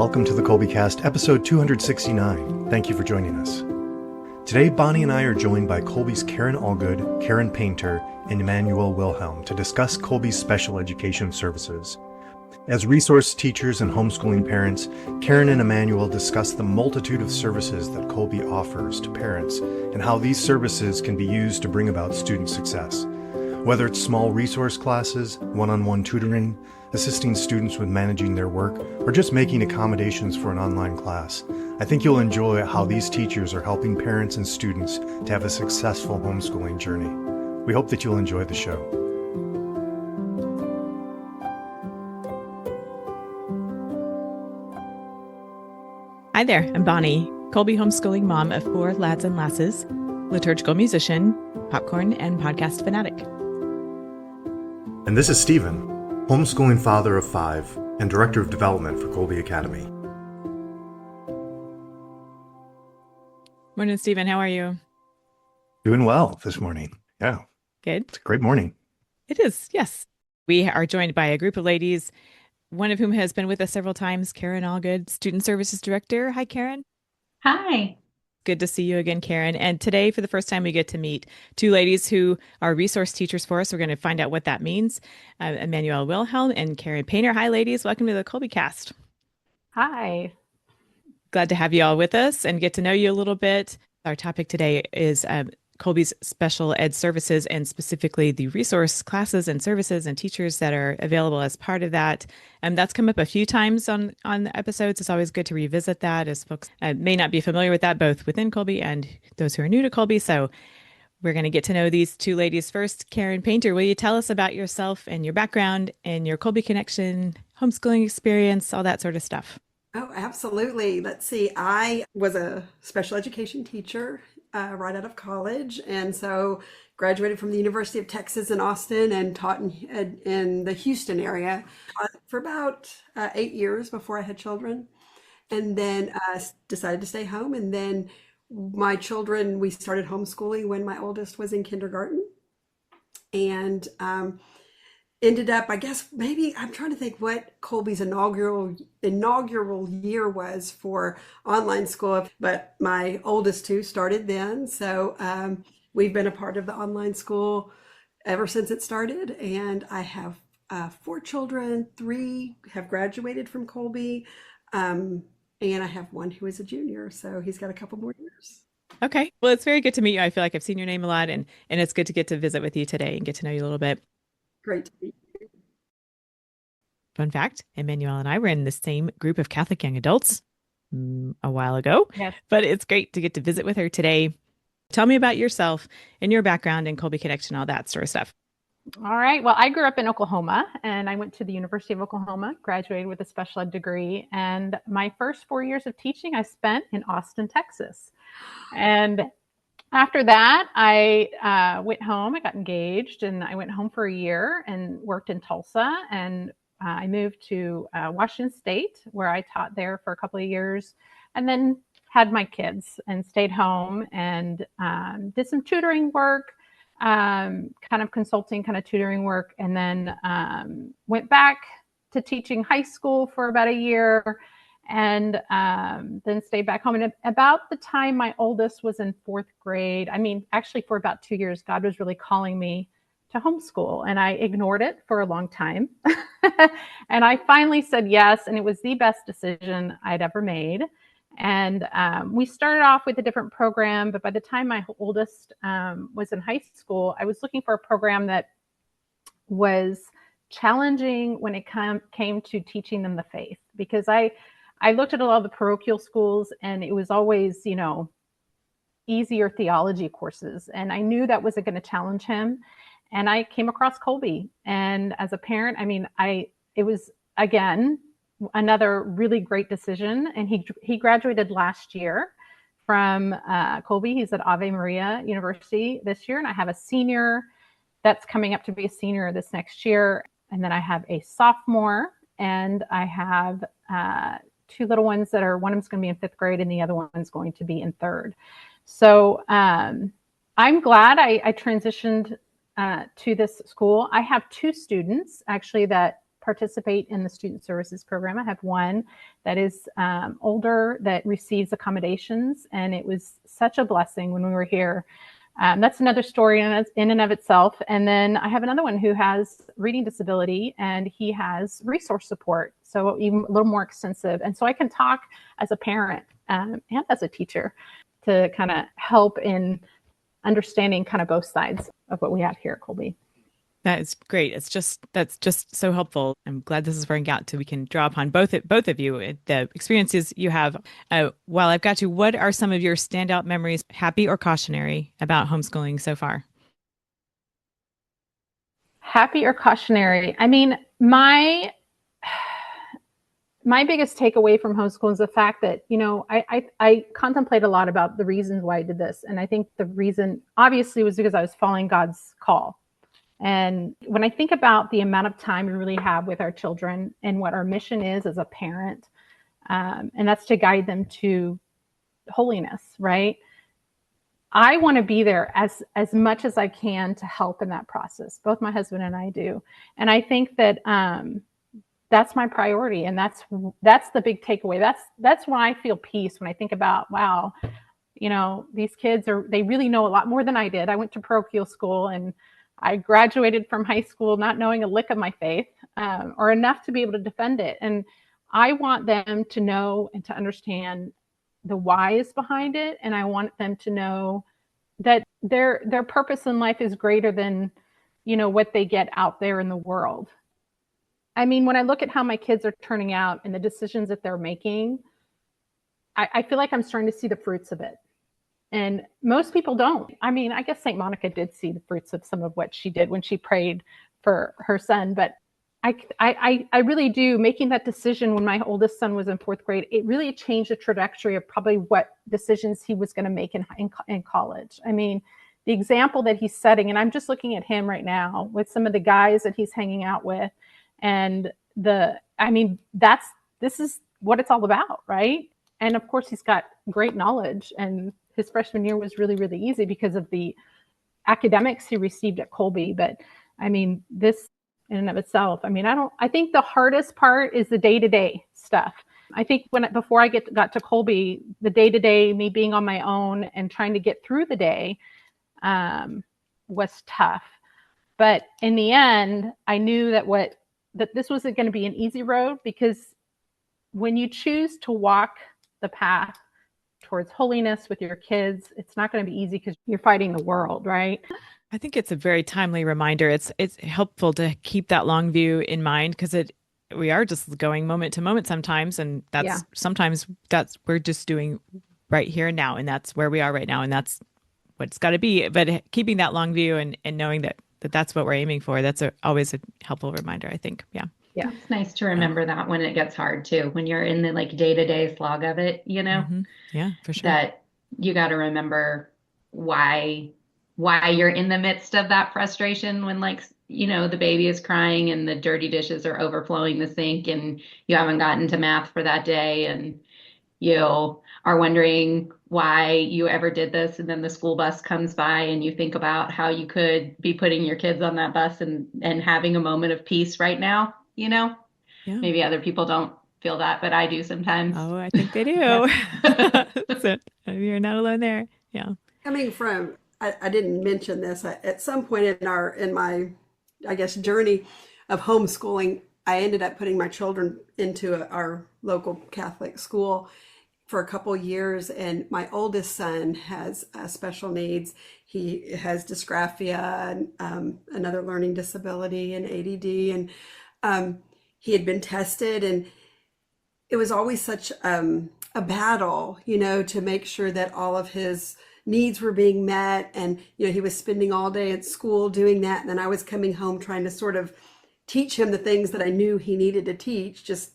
Welcome to the Kolbecast, episode 269. Thank you for joining us. Today, Bonnie and I are joined by Kolbe's Karen Allgood, Karen Painter, and Emmanuel Wilhelm to discuss Kolbe's special education services. As resource teachers and homeschooling parents, Karen and Emmanuel discuss the multitude of services that Kolbe offers to parents and how these services can be used to bring about student success. Whether it's small resource classes, one-on-one tutoring, assisting students with managing their work, or just making accommodations for an online class, I think you'll enjoy how these teachers are helping parents and students to have a successful homeschooling journey. We hope that you'll enjoy the show. Hi there, I'm Bonnie, Kolbe homeschooling mom of 4 lads and lasses, liturgical musician, popcorn, and podcast fanatic. And this is Stephen, homeschooling father of 5 and director of development for Kolbe Academy. Morning, Stephen. How are you? Doing well this morning. Yeah. Good. It's a great morning. It is, yes. We are joined by a group of ladies, one of whom has been with us several times, Karen Allgood, Student Services Director. Hi, Karen. Hi. Good to see you again, Karen. And today, for the first time, we get to meet 2 ladies who are resource teachers for us. We're going to find out what that means. Emmanuel Wilhelm and Karen Painter. Hi, ladies. Welcome to the Kolbecast. Hi. Glad to have you all with us and get to know you a little bit. Our topic today is Kolbe's special ed services, and specifically the resource classes and services and teachers that are available as part of that. That's come up a few times on the episodes. It's always good to revisit that, as folks may not be familiar with that, both within Kolbe and those who are new to Kolbe. So we're going to get to know these 2 ladies first. Karen Painter, will you tell us about yourself and your background and your Kolbe connection, homeschooling experience, all that sort of stuff? Oh, absolutely. Let's see. I was a special education teacher right out of college, and so graduated from the University of Texas in Austin and taught in the Houston area for about 8 years before I had children, and then decided to stay home. And then my children, we started homeschooling when my oldest was in kindergarten, and ended up, I guess, maybe I'm trying to think what Kolbe's inaugural year was for online school, but my oldest 2 started then. So we've been a part of the online school ever since it started. And I have 4 children, 3 have graduated from Kolbe, and I have 1 who is a junior. So he's got a couple more years. Okay. Well, it's very good to meet you. I feel like I've seen your name a lot, and it's good to get to visit with you today and get to know you a little bit. Great to meet you. Fun fact, Emmanuel and I were in the same group of Catholic young adults a while ago, Yes. But it's great to get to visit with her today. Tell me about yourself and your background and Kolbe Connection, all that sort of stuff. All right. Well, I grew up in Oklahoma, and I went to the University of Oklahoma, graduated with a special ed degree. And my first 4 years of teaching, I spent in Austin, Texas. And after that, I went home, I got engaged, and I went home for a year and worked in Tulsa. And I moved to Washington State, where I taught there for a couple of years, and then had my kids and stayed home and did some tutoring work, kind of consulting, kind of tutoring work, and then went back to teaching high school for about a year, and then stayed back home. And about the time my oldest was in 4th grade, I mean, actually for about 2 years, God was really calling me to homeschool, and I ignored it for a long time. And I finally said yes, and it was the best decision I'd ever made. And we started off with a different program, but by the time my oldest was in high school, I was looking for a program that was challenging when it came to teaching them the faith, because I looked at a lot of the parochial schools, and it was always, easier theology courses. And I knew that wasn't going to challenge him. And I came across Kolbe. And as a parent, I mean, it was, again, another really great decision. And he graduated last year from Kolbe. He's at Ave Maria University this year. And I have a senior that's coming up to be a senior this next year. And then I have a sophomore, and I have 2 little ones that one of them's going to be in 5th grade and the other one's going to be in 3rd. So I'm glad I transitioned to this school. I have 2 students actually that participate in the student services program. I have one that is older that receives accommodations, and it was such a blessing when we were here. That's another story in and of itself. And then I have another one who has reading disability, and he has resource support, so even a little more extensive. And so I can talk as a parent and as a teacher to kind of help in understanding kind of both sides of what we have here at Kolbe. That is great. That's just so helpful. I'm glad this is working out, so we can draw upon both of you, the experiences you have. While I've got you, what are some of your standout memories, happy or cautionary, about homeschooling so far? Happy or cautionary? I mean, my biggest takeaway from homeschooling is the fact that, I contemplate a lot about the reasons why I did this. And I think the reason obviously was because I was following God's call. And when I think about the amount of time we really have with our children and what our mission is as a parent, and that's to guide them to holiness, right? I want to be there as much as I can to help in that process. Both my husband and I do. And I think that that's my priority. And that's the big takeaway. That's when I feel peace, when I think about, wow, these kids they really know a lot more than I did. I went to parochial school, and I graduated from high school not knowing a lick of my faith, or enough to be able to defend it. And I want them to know and to understand the whys behind it. And I want them to know that their purpose in life is greater than, what they get out there in the world. I mean, when I look at how my kids are turning out and the decisions that they're making, I feel like I'm starting to see the fruits of it. And most people don't. I mean, I guess St. Monica did see the fruits of some of what she did when she prayed for her son. But I really do. Making that decision when my oldest son was in 4th grade, it really changed the trajectory of probably what decisions he was going to make in college. I mean, the example that he's setting, and I'm just looking at him right now with some of the guys that he's hanging out with. And this is what it's all about, right? And of course, he's got great knowledge, and his freshman year was really, really easy because of the academics he received at Kolbe. But I mean, this in and of itself, I think the hardest part is the day-to-day stuff. I think before I got to Kolbe, the day-to-day, me being on my own and trying to get through the day was tough. But in the end, I knew that this wasn't going to be an easy road, because when you choose to walk the path towards holiness with your kids, it's not going to be easy because you're fighting the world, right? I think it's a very timely reminder. It's helpful to keep that long view in mind, because we are just going moment to moment sometimes, and sometimes we're just doing right here and now, and that's where we are right now, and that's what it's got to be. But keeping that long view and knowing that's what we're aiming for, that's always a helpful reminder, I think. Yeah. Yeah, it's nice to remember that when it gets hard too, when you're in the day-to-day slog of it, Mm-hmm. Yeah, for sure. That you got to remember why you're in the midst of that frustration when the baby is crying and the dirty dishes are overflowing the sink and you haven't gotten to math for that day, and you are wondering why you ever did this. And then the school bus comes by and you think about how you could be putting your kids on that bus and having a moment of peace right now. Yeah. Maybe other people don't feel that, but I do sometimes. Oh, I think they do. So you're not alone there. Yeah. Coming from, I didn't mention this, at some point in my, I guess, journey of homeschooling, I ended up putting my children into our local Catholic school for a couple years. And my oldest son has special needs. He has dysgraphia and another learning disability and ADD. And he had been tested, and it was always such a battle, to make sure that all of his needs were being met. And, he was spending all day at school doing that. And then I was coming home trying to sort of teach him the things that I knew he needed to teach, just,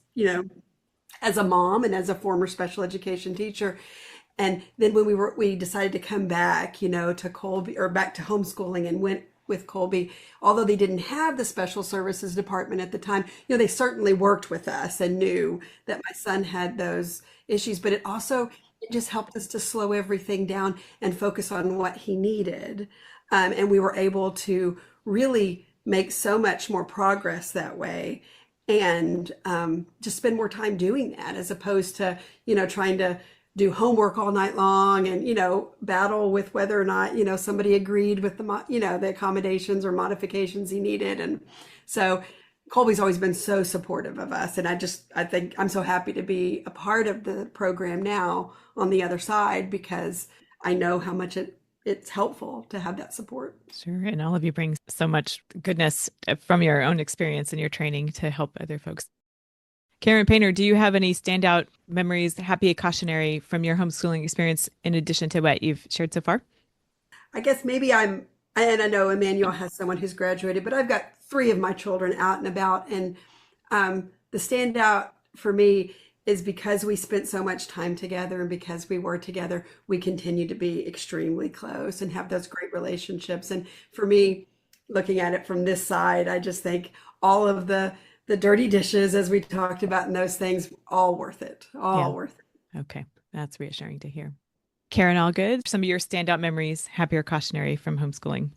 as a mom and as a former special education teacher. And then when we decided to come back, to Kolbe, or back to homeschooling, and went with Kolbe, although they didn't have the special services department at the time, they certainly worked with us and knew that my son had those issues. But it just helped us to slow everything down and focus on what he needed. And we were able to really make so much more progress that way. and just spend more time doing that as opposed to, trying to do homework all night long and, battle with whether or not, somebody agreed with the accommodations or modifications he needed. And so Colby's always been so supportive of us. And I think I'm so happy to be a part of the program now on the other side, because I know how much it's helpful to have that support. Sure. And all of you bring so much goodness from your own experience and your training to help other folks. Karen Painter, do you have any standout memories, happy cautionary from your homeschooling experience in addition to what you've shared so far? I guess maybe and I know Emmanuel has someone who's graduated, but I've got three of my children out and about. And the standout for me is because we spent so much time together and because we were together, we continue to be extremely close and have those great relationships. And for me, looking at it from this side, I just think all of the dirty dishes, as we talked about, and those things, all worth it, worth it. Okay. That's reassuring to hear. Karen Allgood, some of your standout memories, happy or cautionary from homeschooling?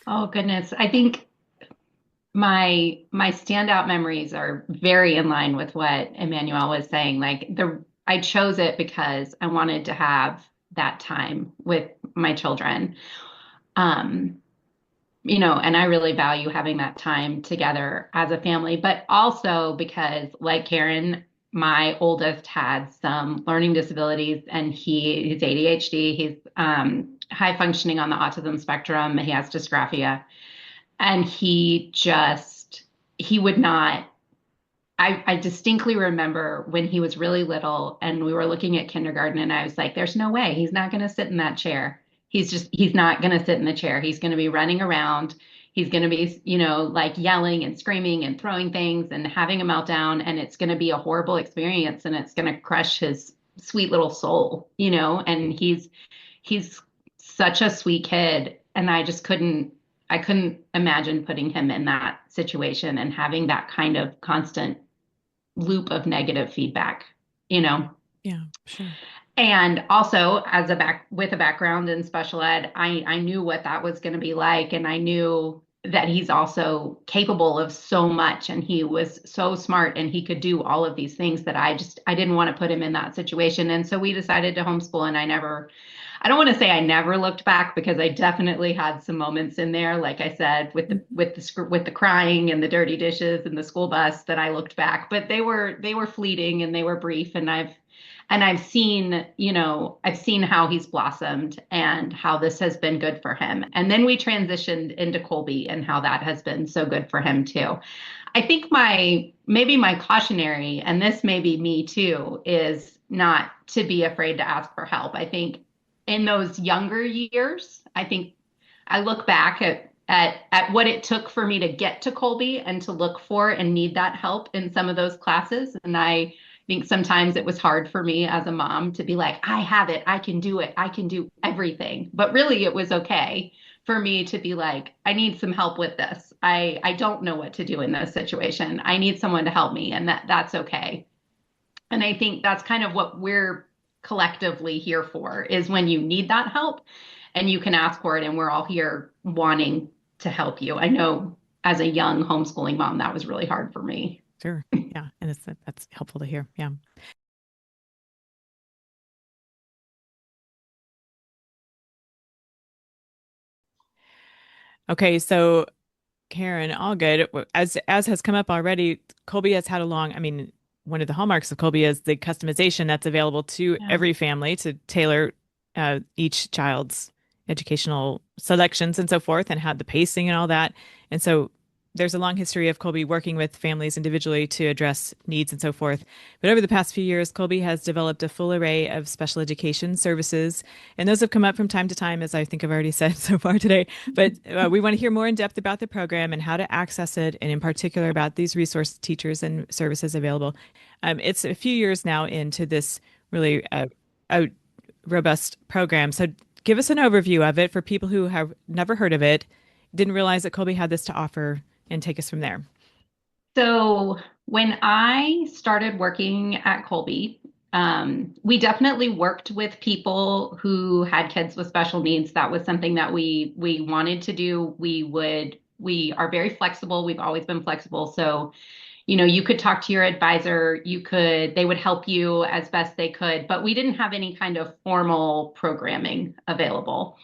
Oh, goodness. I think my standout memories are very in line with what Emmanuel was saying. Like I chose it because I wanted to have that time with my children. And I really value having that time together as a family, but also because, like Karen, my oldest had some learning disabilities and he's ADHD. He's high functioning on the autism spectrum. He has dysgraphia. And he would not. I distinctly remember when he was really little and we were looking at kindergarten, and I was like, there's no way he's not going to sit in that chair. He's not going to sit in the chair. He's going to be running around. He's going to be, like yelling and screaming and throwing things and having a meltdown. And it's going to be a horrible experience, and it's going to crush his sweet little soul, and he's such a sweet kid. And I couldn't imagine putting him in that situation and having that kind of constant loop of negative feedback, Yeah, sure. And also, with a background in special ed, I knew what that was going to be like. And I knew that he's also capable of so much, and he was so smart, and he could do all of these things that I didn't want to put him in that situation. And so we decided to homeschool, and I don't want to say I never looked back, because I definitely had some moments in there, like I said, with the crying and the dirty dishes and the school bus, that I looked back, but they were fleeting and they were brief. And I've seen, I've seen how he's blossomed and how this has been good for him. And then we transitioned into Kolbe and how that has been so good for him too. I think maybe my cautionary, and this may be me too, is not to be afraid to ask for help. I think in those younger years, I think I look back at what it took for me to get to Kolbe and to look for and need that help in some of those classes. And I think sometimes it was hard for me as a mom to be like, I have it, I can do it, I can do everything. But really, it was okay for me to be like, I need some help with this. I don't know what to do in this situation. I need someone to help me, and that's okay. And I think that's kind of what we're collectively here for, is when you need that help and you can ask for it, and we're all here wanting to help you. I know as a young homeschooling mom, that was really hard for me. Sure. Yeah. And that's helpful to hear. Yeah. Okay. So Karen, all good. As has come up already, Kolbe has had one of the hallmarks of Kolbe is the customization that's available to every family to tailor each child's educational selections and so forth, and how the pacing and all that. And so there's a long history of Kolbe working with families individually to address needs and so forth. But over the past few years, Kolbe has developed a full array of special education services, and those have come up from time to time, as I think I've already said so far today. But we want to hear more in depth about the program and how to access it, and in particular about these resource teachers and services available. It's a few years now into this really robust program. So give us an overview of it for people who have never heard of it, didn't realize that Kolbe had this to offer, and take us from there. So when I started working at Kolbe, we definitely worked with people who had kids with special needs. That was something that we wanted to do. We are very flexible. We've always been flexible. So, You could talk to your advisor, they would help you as best they could, but we didn't have any kind of formal programming available.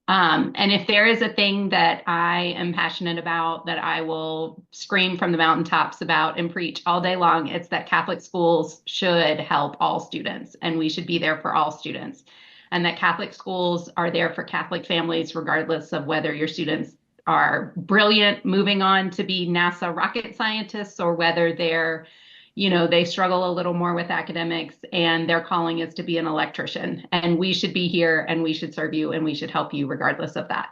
And if there is a thing that I am passionate about, that I will scream from the mountaintops about and preach all day long, it's that Catholic schools should help all students, and we should be there for all students. And that Catholic schools are there for Catholic families, regardless of whether your students are brilliant, moving on to be NASA rocket scientists, or whether they struggle a little more with academics and their calling is to be an electrician. And we should be here and we should serve you and we should help you regardless of that.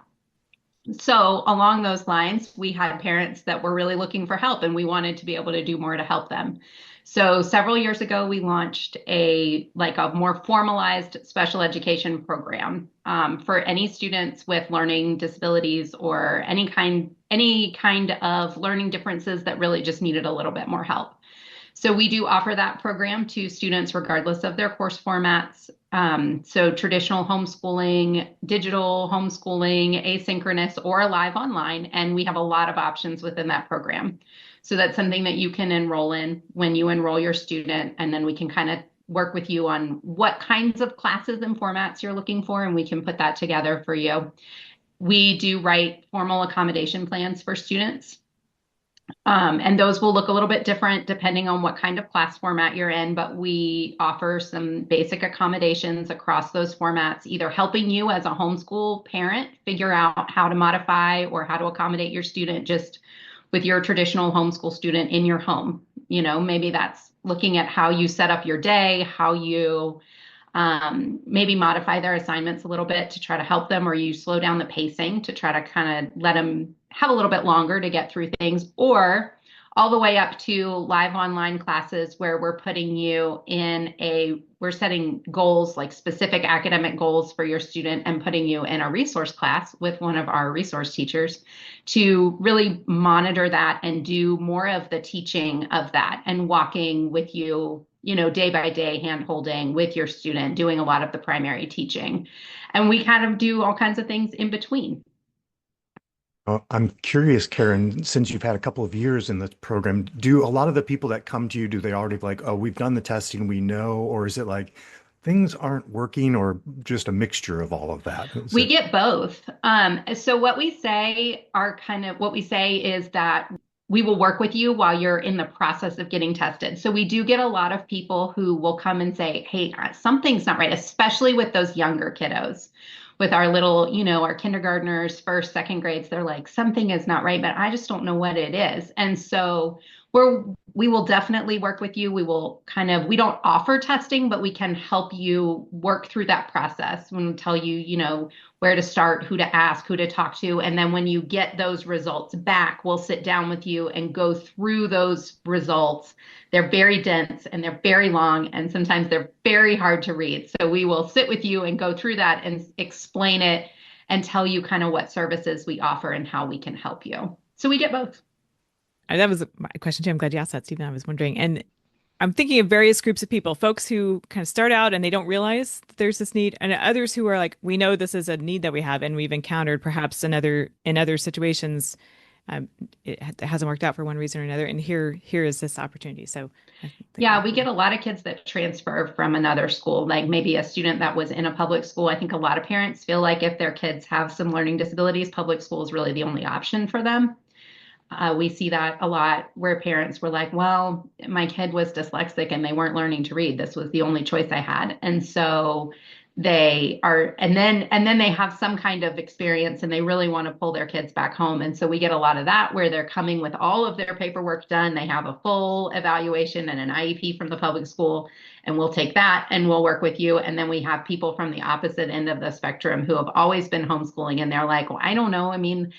So along those lines, we had parents that were really looking for help and we wanted to be able to do more to help them. So several years ago, we launched a more formalized special education program for any students with learning disabilities or any kind of learning differences that really just needed a little bit more help. So we do offer that program to students regardless of their course formats. So traditional homeschooling, digital homeschooling, asynchronous, or live online. And we have a lot of options within that program. So that's something that you can enroll in when you enroll your student. And then we can kind of work with you on what kinds of classes and formats you're looking for, and we can put that together for you. We do write formal accommodation plans for students. And those will look a little bit different depending on what kind of class format you're in, but we offer some basic accommodations across those formats, either helping you as a homeschool parent figure out how to modify or how to accommodate your student just with your traditional homeschool student in your home. Maybe that's looking at how you set up your day, how you maybe modify their assignments a little bit to try to help them, or you slow down the pacing to try to kind of let them have a little bit longer to get through things, or all the way up to live online classes where we're putting you we're setting goals, like specific academic goals for your student, and putting you in a resource class with one of our resource teachers to really monitor that and do more of the teaching of that and walking with you, day by day, hand holding with your student, doing a lot of the primary teaching. And we kind of do all kinds of things in between. I'm curious, Karen, since you've had a couple of years in this program, do a lot of the people that come to you, do they already oh, we've done the testing, we know, or is it like things aren't working, or just a mixture of all of that? We get both. So what we say is that we will work with you while you're in the process of getting tested. So we do get a lot of people who will come and say, hey, something's not right, especially with those younger kiddos. With our little, our kindergartners, first, second grades, they're like, something is not right, but I just don't know what it is. And so we will definitely work with you. We don't offer testing, but we can help you work through that process. When we tell you, where to start, who to ask, who to talk to. And then when you get those results back, we'll sit down with you and go through those results. They're very dense and they're very long, and sometimes they're very hard to read. So we will sit with you and go through that and explain it and tell you kind of what services we offer and how we can help you. So we get both. That was my question too. I'm glad you asked that, Stephen. I was wondering. And I'm thinking of various groups of people, folks who kind of start out and they don't realize that there's this need, and others who are like, we know this is a need that we have and we've encountered perhaps in other situations. It hasn't worked out for one reason or another. And here is this opportunity. So yeah, we get a lot of kids that transfer from another school, like maybe a student that was in a public school. I think a lot of parents feel like if their kids have some learning disabilities, public school is really the only option for them. We see that a lot where parents were like, well, my kid was dyslexic and they weren't learning to read. This was the only choice I had. And so they are, and then they have some kind of experience and they really want to pull their kids back home. And so we get a lot of that where they're coming with all of their paperwork done. They have a full evaluation and an IEP from the public school, and we'll take that and we'll work with you. And then we have people from the opposite end of the spectrum who have always been homeschooling, and they're like, well, I don't know. I mean,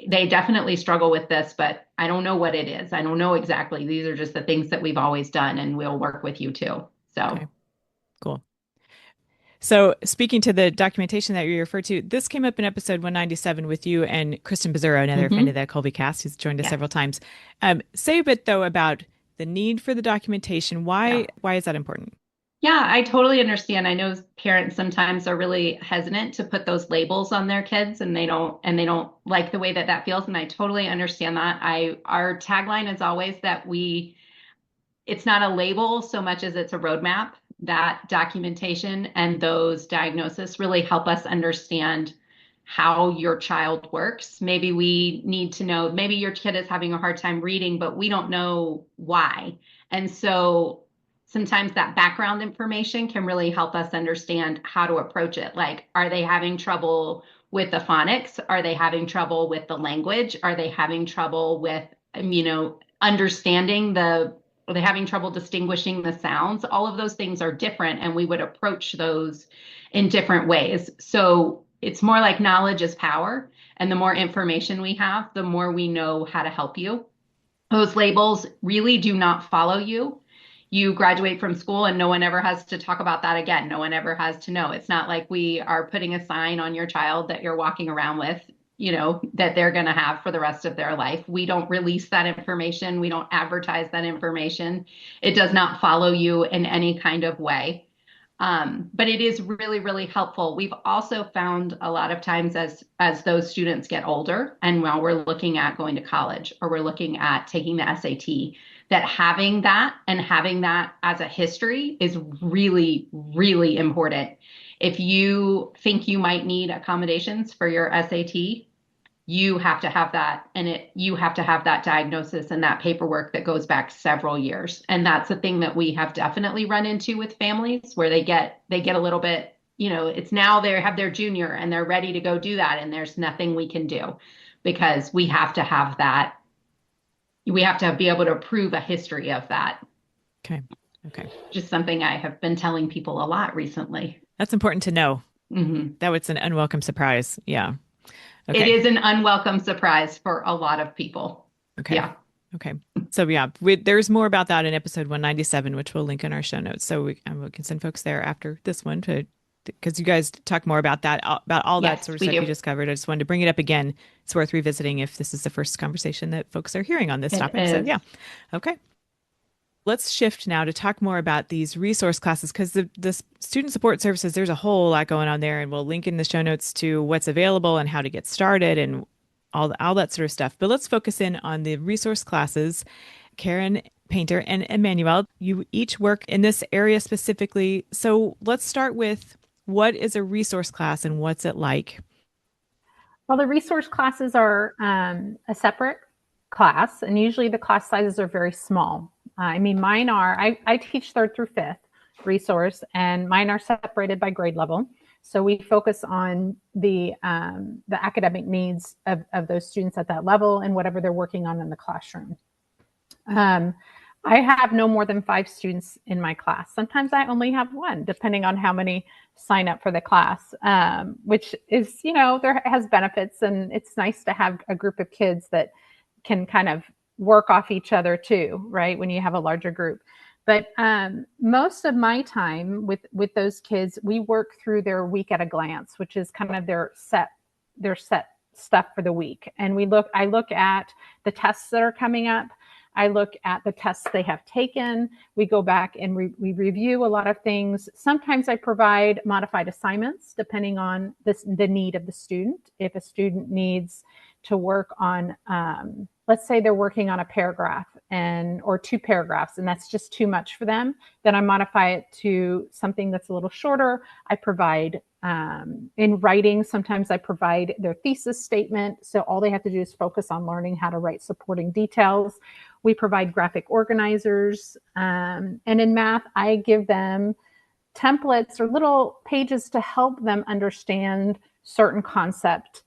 they definitely struggle with this, but I don't know what it is. I don't know exactly. These are just the things that we've always done, and we'll work with you too. So okay. Cool. So speaking to the documentation that you referred to, this came up in episode 197 with you and Kristen Bizzuro, another friend of the Kolbecast, who's joined us several times. Say a bit though about the need for the documentation. Why is that important? Yeah, I totally understand. I know parents sometimes are really hesitant to put those labels on their kids and they don't like the way that that feels. And I totally understand that. Our tagline is always that it's not a label so much as it's a roadmap. That documentation and those diagnoses really help us understand how your child works. Maybe we need to know, maybe your kid is having a hard time reading, but we don't know why. And so sometimes that background information can really help us understand how to approach it. Like, are they having trouble with the phonics? Are they having trouble with the language? Are they having trouble with, understanding are they having trouble distinguishing the sounds? All of those things are different, and we would approach those in different ways. So it's more like knowledge is power. And the more information we have, the more we know how to help you. Those labels really do not follow you. You graduate from school and no one ever has to talk about that again. No one ever has to know. It's not like we are putting a sign on your child that you're walking around with, that they're going to have for the rest of their life. We don't release that information. We don't advertise that information. It does not follow you in any kind of way. But it is really, really helpful. We've also found a lot of times as those students get older, and while we're looking at going to college or we're looking at taking the SAT, that having that as a history is really, really important. If you think you might need accommodations for your SAT, you have to have that, and you have to have that diagnosis and that paperwork that goes back several years. And that's a thing that we have definitely run into with families where they get a little bit, it's now they have their junior and they're ready to go do that, and there's nothing we can do because we have to have that. We have to be able to prove a history of that. Okay. Just something I have been telling people a lot recently. That's important to know. Mm-hmm. That it's an unwelcome surprise. Yeah. Okay. It is an unwelcome surprise for a lot of people. Okay. Yeah. Okay. So yeah, there's more about that in episode 197, which we'll link in our show notes. So we can send folks there after this one because you guys talk more about that, about all that sort of stuff you just covered. I just wanted to bring it up again. It's worth revisiting if this is the first conversation that folks are hearing on this topic. So yeah. Okay. Let's shift now to talk more about these resource classes, because the student support services, there's a whole lot going on there, and we'll link in the show notes to what's available and how to get started and all that sort of stuff. But let's focus in on the resource classes. Karen Painter and Emmanuel, you each work in this area specifically. So let's start with, what is a resource class and what's it like? Well, the resource classes are a separate class, and usually the class sizes are very small. Mine are, I teach 3rd through 5th resource, and mine are separated by grade level. So we focus on the academic needs of those students at that level and whatever they're working on in the classroom. I have no more than 5 students in my class. Sometimes I only have 1, depending on how many sign up for the class, which is, there has benefits, and it's nice to have a group of kids that can kind of work off each other too, right? When you have a larger group. But most of my time with those kids, we work through their week at a glance, which is kind of their set stuff for the week. And I look at the tests that are coming up. I look at the tests they have taken. We go back and we review a lot of things. Sometimes I provide modified assignments depending on the need of the student. If a student needs to work on, let's say they're working on a paragraph or 2 paragraphs, and that's just too much for them, then I modify it to something that's a little shorter. I provide in writing, sometimes I provide their thesis statement. So all they have to do is focus on learning how to write supporting details. We provide graphic organizers. And in math, I give them templates or little pages to help them understand certain concepts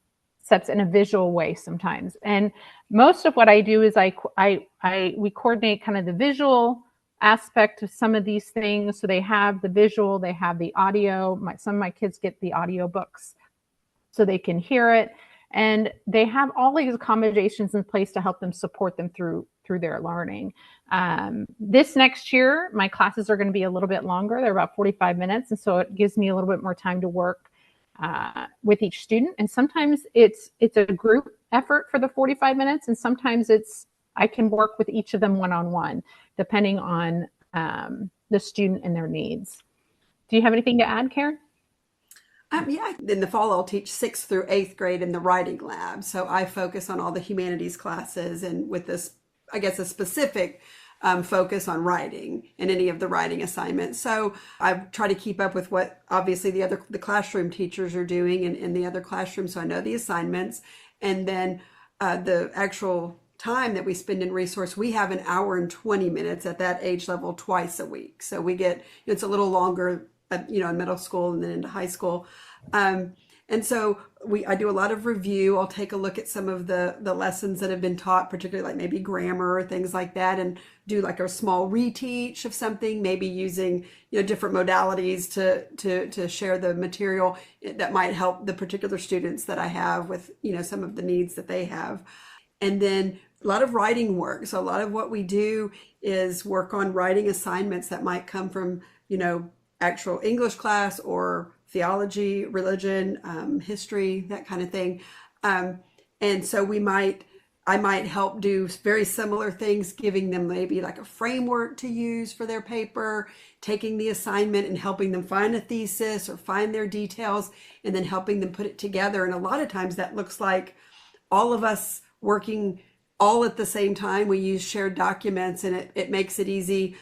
in a visual way sometimes. And most of what I do is we coordinate kind of the visual aspect of some of these things. So they have the visual, they have the audio. Some of my kids get the audio books so they can hear it. And they have all these accommodations in place to help them support them through their learning. This next year, my classes are going to be a little bit longer. They're about 45 minutes. And so it gives me a little bit more time to work with each student. And sometimes it's a group effort for the 45 minutes. And sometimes I can work with each of them one-on-one, depending on the student and their needs. Do you have anything to add, Karen? Yeah, in the fall, I'll teach 6th through 8th grade in the writing lab. So I focus on all the humanities classes and with this, I guess, a specific focus on writing and any of the writing assignments. So I try to keep up with what obviously the classroom teachers are doing in the other classrooms. So I know the assignments, and then the actual time that we spend in resource, we have 1 hour and 20 minutes at that age level twice a week. So we get, it's a little longer, in middle school and then into high school. And so I do a lot of review. I'll take a look at some of the lessons that have been taught, particularly like maybe grammar or things like that, and do like a small reteach of something, maybe using, different modalities to share the material that might help the particular students that I have with, some of the needs that they have. And then a lot of writing work. So a lot of what we do is work on writing assignments that might come from, actual English class or theology, religion, history, that kind of thing. And so I might help do very similar things, giving them maybe like a framework to use for their paper, taking the assignment and helping them find a thesis or find their details, and then helping them put it together. And a lot of times that looks like all of us working all at the same time. We use shared documents, and it makes it easy.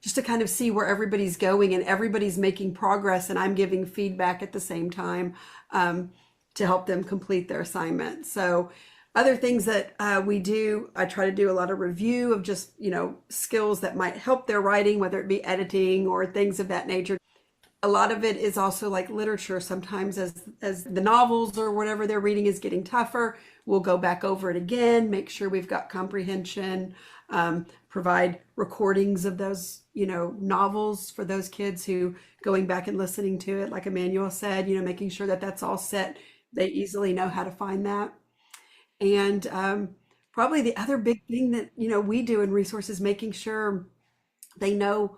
Just to kind of see where everybody's going and everybody's making progress, and I'm giving feedback at the same time to help them complete their assignment. So other things that we do, I try to do a lot of review of just, skills that might help their writing, whether it be editing or things of that nature. A lot of it is also like literature. Sometimes as the novels or whatever they're reading is getting tougher, we'll go back over it again, make sure we've got comprehension, provide recordings of those, novels for those kids who going back and listening to it, like Emmanuel said, making sure that that's all set. They easily know how to find that. And probably the other big thing that, we do in resources, making sure they know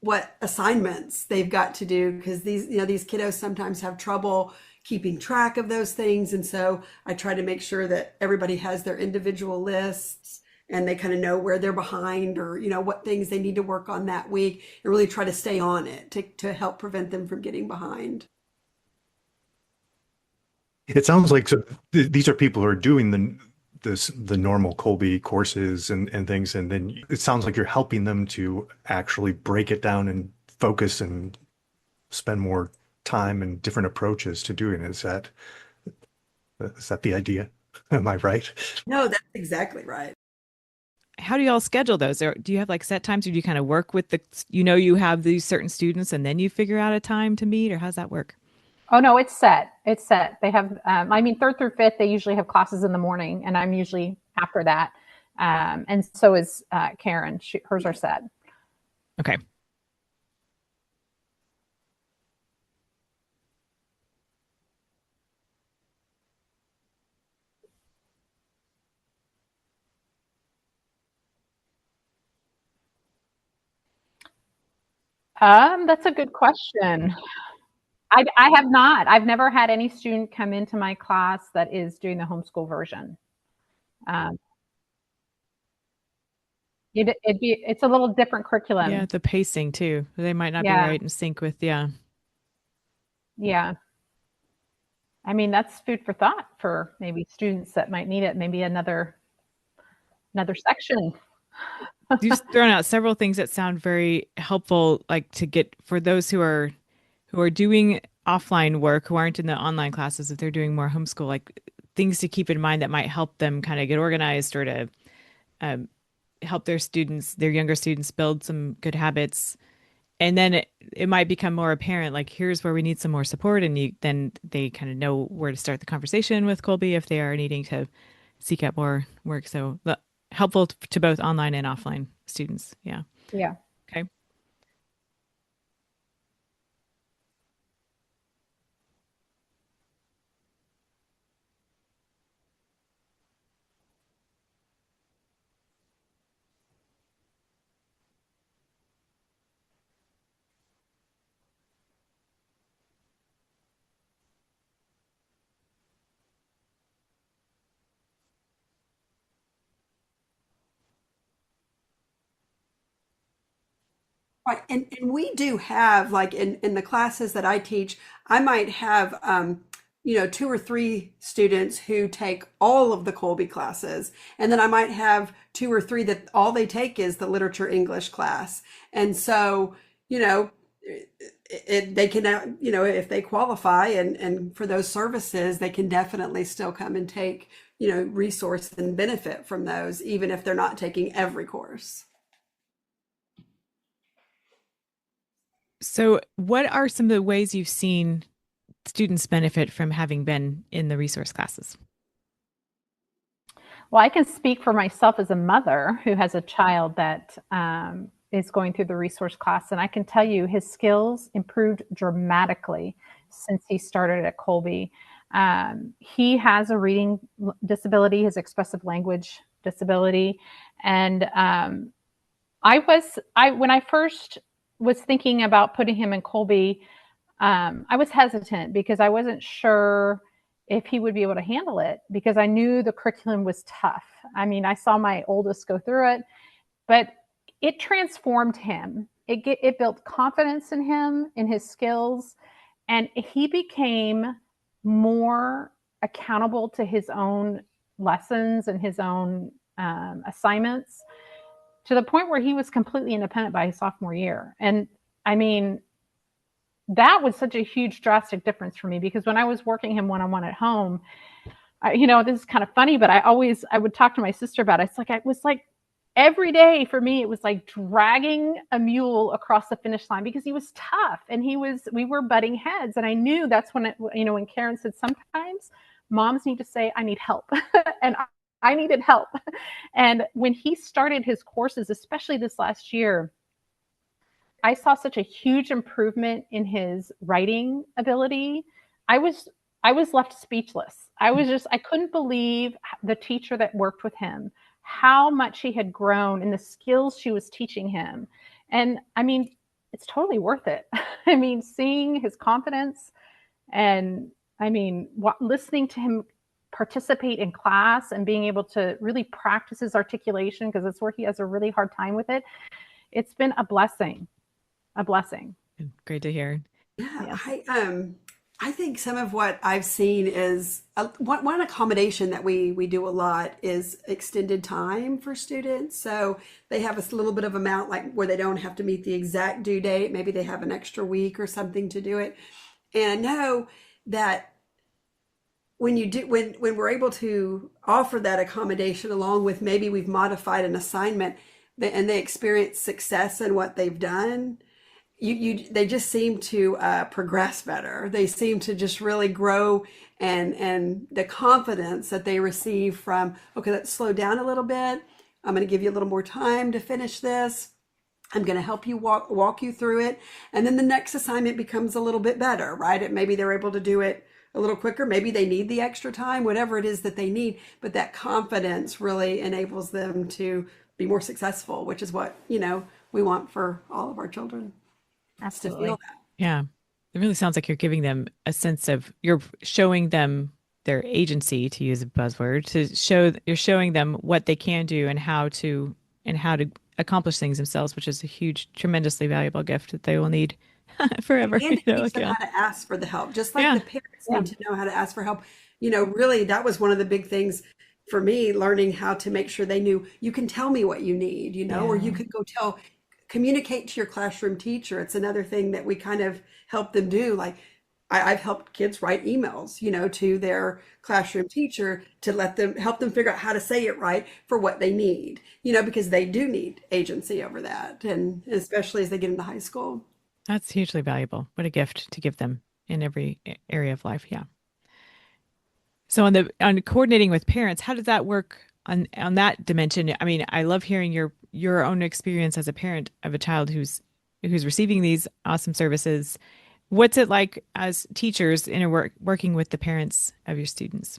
what assignments they've got to do, because these kiddos sometimes have trouble keeping track of those things. And so I try to make sure that everybody has their individual lists and they kind of know where they're behind or, what things they need to work on that week, and really try to stay on it to help prevent them from getting behind. It sounds like these are people who are doing the normal Kolbe courses and things, and then it sounds like you're helping them to actually break it down and focus and spend more time and different approaches to doing it. Is that the idea? Am I right? No, that's exactly right. How do y'all schedule those? Or do you have like set times, or do you kind of work with you have these certain students and then you figure out a time to meet, or how's that work? Oh no, it's set. It's set. They have, 3rd through 5th, they usually have classes in the morning, and I'm usually after that. And so is Karen. Hers are set. Okay. That's a good question. I have not. I've never had any student come into my class that is doing the homeschool version. Um, it's a little different curriculum. Yeah, the pacing too. They might not be Yeah. right in sync with, yeah. Yeah. I mean, that's food for thought for maybe students that might need it. Maybe another section. You've thrown out several things that sound very helpful, like to get for those who are doing offline work, who aren't in the online classes, if they're doing more homeschool, like things to keep in mind that might help them kind of get organized, or to help their younger students build some good habits. And then it might become more apparent, like here's where we need some more support, and then they kind of know where to start the conversation with Kolbe if they are needing to seek out more work. So helpful to both online and offline students. Yeah. Yeah. Okay. Right. And we do have, like, in the classes that I teach, I might have, two or three students who take all of the Kolbe classes. And then I might have two or three that all they take is the literature English class. And so, you know, they can, if they qualify and for those services, they can definitely still come and take, resource and benefit from those, even if they're not taking every course. So, what are some of the ways you've seen students benefit from having been in the resource classes? Well, I can speak for myself as a mother who has a child that is going through the resource class. And I can tell you his skills improved dramatically since he started at Kolbe. He has a reading disability, his expressive language disability. And when I first was thinking about putting him in Kolbe, I was hesitant because I wasn't sure if he would be able to handle it, because I knew the curriculum was tough. I mean, I saw my oldest go through it, but it transformed him. It built confidence in him, in his skills, and he became more accountable to his own lessons and his own assignments, to the point where he was completely independent by his sophomore year. And I mean, that was such a huge drastic difference for me, because when I was working him one-on-one at home, this is kind of funny, but I would talk to my sister about it. It was like every day for me, it was like dragging a mule across the finish line, because he was tough and we were butting heads. And I knew that's when when Karen said, sometimes moms need to say, I need help. And I needed help. And when he started his courses, especially this last year, I saw such a huge improvement in his writing ability. I was left speechless. I couldn't believe the teacher that worked with him, how much he had grown in the skills she was teaching him. And I mean, it's totally worth it. I mean, seeing his confidence, and I mean, listening to him participate in class and being able to really practice his articulation, because that's where he has a really hard time with it. It's been a blessing. Great to hear. Yeah, yes. I think some of what I've seen is one accommodation that we do a lot is extended time for students. So they have a little bit of amount, like where they don't have to meet the exact due date. Maybe they have an extra week or something to do it. And I know that when we're able to offer that accommodation, along with maybe we've modified an assignment, and they experience success in what they've done, they just seem to progress better. They seem to just really grow, and the confidence that they receive from, okay, let's slow down a little bit. I'm going to give you a little more time to finish this. I'm going to help you walk you through it. And then the next assignment becomes a little bit better, right? Maybe they're able to do it a little quicker. Maybe they need the extra time, whatever it is that they need. But that confidence really enables them to be more successful, which is what, we want for all of our children. Absolutely. To feel that. Yeah. It really sounds like you're giving them a sense of, you're showing them their agency, to use a buzzword, you're showing them what they can do and how to accomplish things themselves, which is a huge, tremendously valuable gift that they will need forever. And to teach them how to ask for the help, just like the parents need to know how to ask for help. Really, that was one of the big things for me, learning how to make sure they knew, you can tell me what you need, or you could go communicate to your classroom teacher. It's another thing that we kind of help them do. Like I've helped kids write emails, to their classroom teacher to help them figure out how to say it right for what they need, because they do need agency over that. And especially as they get into high school. That's hugely valuable. What a gift to give them in every area of life. Yeah. So on coordinating with parents, how does that work on that dimension? I mean, I love hearing your own experience as a parent of a child who's receiving these awesome services. What's it like as teachers working with the parents of your students?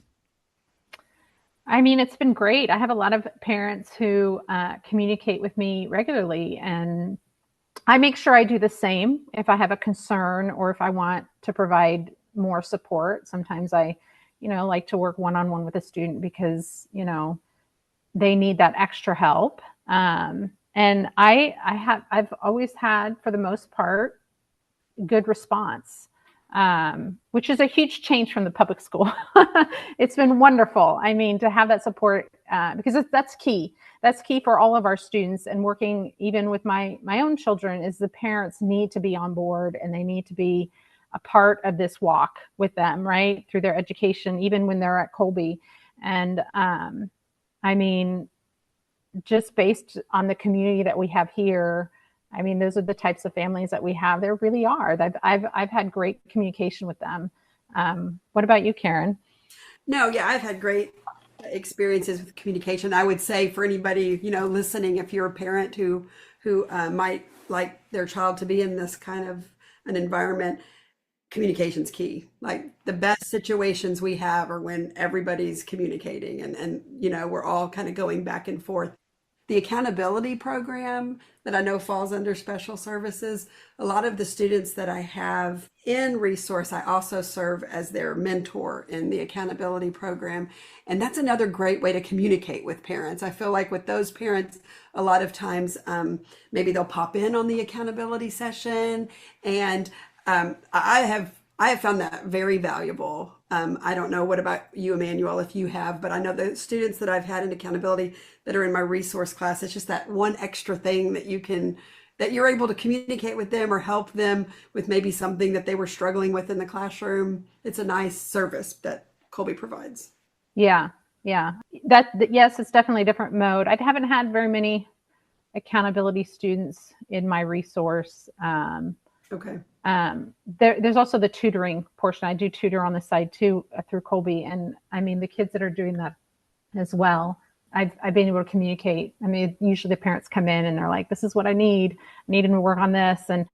I mean, it's been great. I have a lot of parents who communicate with me regularly, and I make sure I do the same if I have a concern or if I want to provide more support. Sometimes I, like to work one-on-one with a student because, they need that extra help. And And I've always had, for the most part, good response, which is a huge change from the public school. It's been wonderful. I mean, to have that support, because that's key. That's key for all of our students, and working even with my own children, is the parents need to be on board, and they need to be a part of this walk with them, right, through their education, even when they're at Kolbe. And I mean, just based on the community that we have here, I mean, those are the types of families that we have. There really are. I've had great communication with them. What about you, Karen? No, yeah, I've had great experiences with communication. I would say for anybody, listening, if you're a parent who might like their child to be in this kind of an environment, communication's key. Like, the best situations we have are when everybody's communicating and we're all kind of going back and forth. The accountability program that I know falls under special services, a lot of the students that I have in resource, I also serve as their mentor in the accountability program. And that's another great way to communicate with parents. I feel like with those parents, a lot of times, maybe they'll pop in on the accountability session. And I have found that very valuable. I don't know, what about you, Emmanuel, if you have, but I know the students that I've had in accountability that are in my resource class, it's just that one extra thing that you're able to communicate with them or help them with maybe something that they were struggling with in the classroom. It's a nice service that Kolbe provides. Yeah. Yes, it's definitely a different mode. I haven't had very many accountability students in my resource. Okay. There's also the tutoring portion. I do tutor on the side too, through Kolbe. And I mean, the kids that are doing that as well, I've been able to communicate. I mean, usually the parents come in and they're like, this is what I need him to work on this. And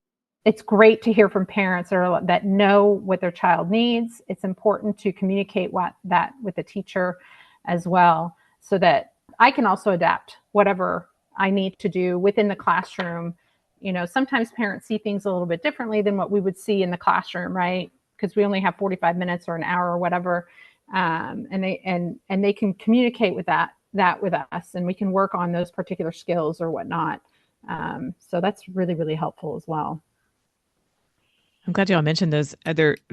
it's great to hear from parents that know what their child needs. It's important to communicate that with the teacher as well, so that I can also adapt whatever I need to do within the classroom. Sometimes parents see things a little bit differently than what we would see in the classroom, right? Because we only have 45 minutes or an hour or whatever. And they can communicate with that with us, and we can work on those particular skills or whatnot. So that's really, really helpful as well. I'm glad you all mentioned those.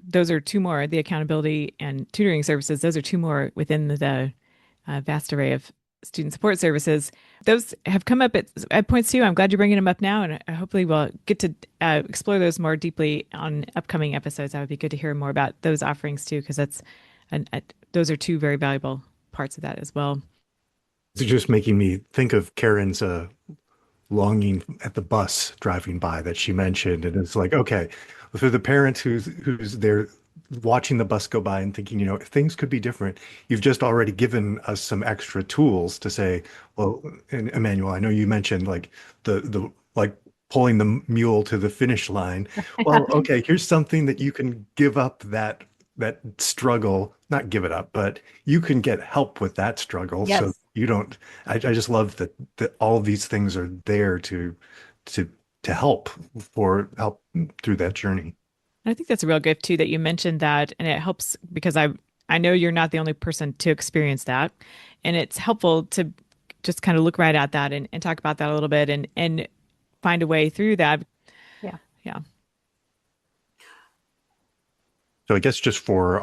Those are two more, the accountability and tutoring services. Those are two more within the vast array of student support services. Those have come up at points too. I'm glad you're bringing them up now, and hopefully we'll get to explore those more deeply on upcoming episodes. That would be good to hear more about those offerings too, because those are two very valuable parts of that as well. It's just making me think of Karen's longing at the bus driving by that she mentioned, and it's like, okay, for the parent who's there watching the bus go by and thinking, if things could be different, you've just already given us some extra tools to say, well, and Emmanuel, I know you mentioned like the like pulling the mule to the finish line. Well, okay, here's something that you can give up that struggle, not give it up, but you can get help with that struggle. Yes. So you don't, I just love that all of these things are there to help through that journey. I think that's a real gift too, that you mentioned that, and it helps because I know you're not the only person to experience that, and it's helpful to just kind of look right at that and talk about that a little bit and find a way through that. Yeah. So I guess just for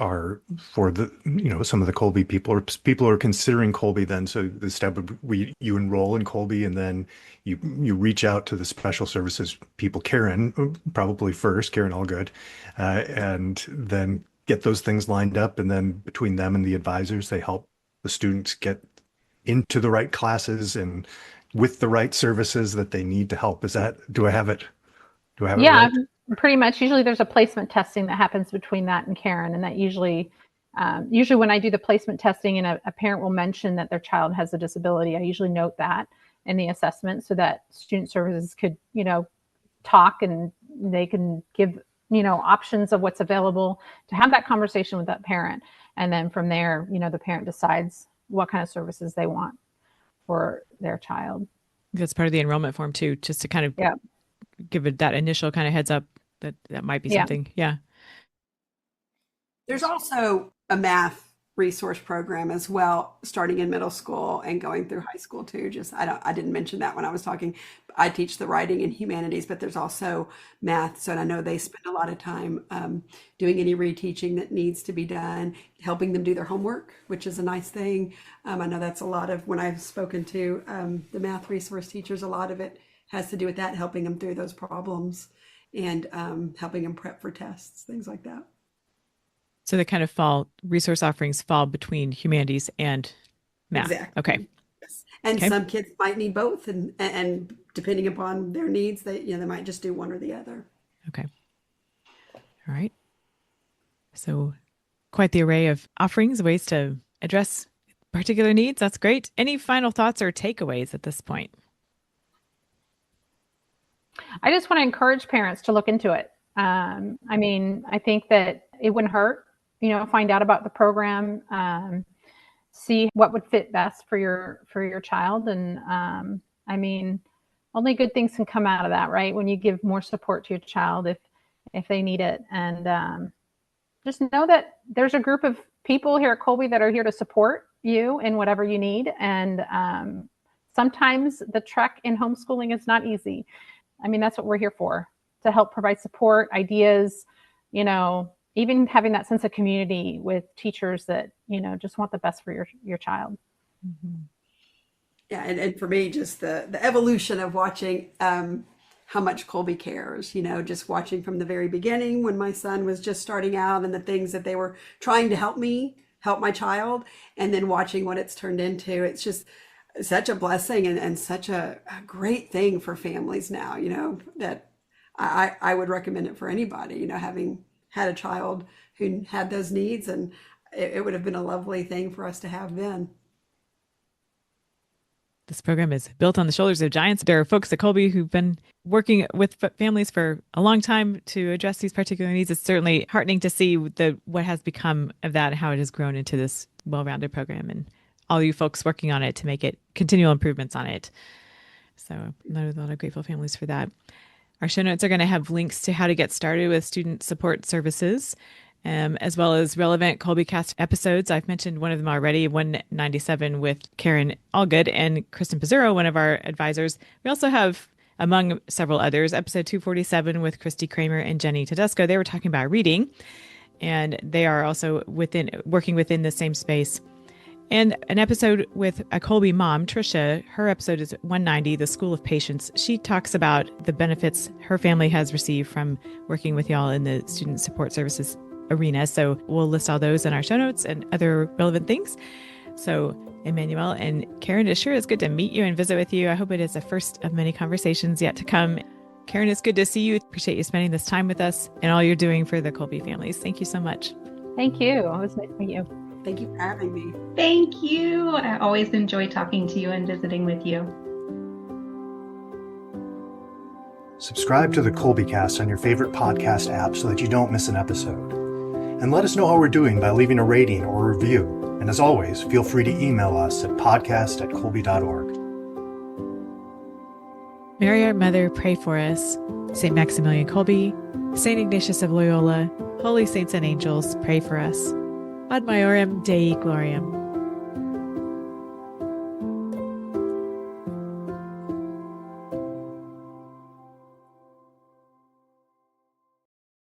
the some of the Kolbe people or people who are considering Kolbe, then so the step would you enroll in Kolbe and then you reach out to the special services people, Karen probably first, Karen Allgood, and then get those things lined up, and then between them and the advisors, they help the students get into the right classes and with the right services that they need to help. Do I have it right? Pretty much. Usually there's a placement testing that happens between that and Karen, and that usually when I do the placement testing and a parent will mention that their child has a disability, I usually note that in the assessment so that student services could talk, and they can give options of what's available to have that conversation with that parent. And then from there, the parent decides what kind of services they want for their child. That's part of the enrollment form too, just to kind of give it that initial kind of heads up that might be something. Yeah. There's also a math resource program as well, starting in middle school and going through high school too. I didn't mention that when I was talking. I teach the writing and humanities, but there's also math. So I know they spend a lot of time doing any reteaching that needs to be done, helping them do their homework, which is a nice thing. I know that's a lot of, when I've spoken to the math resource teachers, a lot of it has to do with that, helping them through those problems and helping them prep for tests, things like that. So the kind of resource offerings fall between humanities and math. Exactly. Okay. Yes. And Okay. some kids might need both, and depending upon their needs, they might just do one or the other. Okay. All right. So quite the array of offerings, ways to address particular needs. That's great. Any final thoughts or takeaways at this point? I just want to encourage parents to look into it. I think that it wouldn't hurt, find out about the program, see what would fit best for your child. And only good things can come out of that, right? When you give more support to your child if they need it. And just know that there's a group of people here at Kolbe that are here to support you in whatever you need. And sometimes the trek in homeschooling is not easy. That's what we're here for, to help provide support, ideas, even having that sense of community with teachers that, just want the best for your child. Mm-hmm. Yeah. And for me, just the evolution of watching how much Kolbe cares, just watching from the very beginning when my son was just starting out and the things that they were trying to help my child, and then watching what it's turned into. It's just such a blessing and such a great thing for families now, that I would recommend it for anybody, having had a child who had those needs, and it would have been a lovely thing for us to have then. This program is built on the shoulders of giants. There are folks at Kolbe who've been working with families for a long time to address these particular needs. It's certainly heartening to see what has become of that and how it has grown into this well-rounded program, and all you folks working on it to make it continual improvements on it. So a lot of grateful families for that. Our show notes are going to have links to how to get started with student support services, as well as relevant Kolbecast episodes. I've mentioned one of them already, 197 with Karen Allgood and Kristen Pizzurro, one of our advisors. We also have, among several others, episode 247 with Christy Kramer and Jenny Tedesco. They were talking about reading, and they are also working within the same space. And an episode with a Kolbe mom, Trisha, her episode is 190, The School of Patience. She talks about the benefits her family has received from working with y'all in the student support services arena. So we'll list all those in our show notes and other relevant things. So Emmanuel and Karen, it sure is good to meet you and visit with you. I hope it is the first of many conversations yet to come. Karen, it's good to see you. Appreciate you spending this time with us and all you're doing for the Kolbe families. Thank you so much. Thank you. It was nice to meet you. Thank you for having me. Thank you. I always enjoy talking to you and visiting with you. Subscribe to the Kolbecast on your favorite podcast app so that you don't miss an episode. And let us know how we're doing by leaving a rating or a review. And as always, feel free to email us at podcast@kolbe.org. Mary, our Mother, pray for us. St. Maximilian Kolbe, St. Ignatius of Loyola, holy saints and angels, pray for us. Ad Maiorem Dei Gloriam.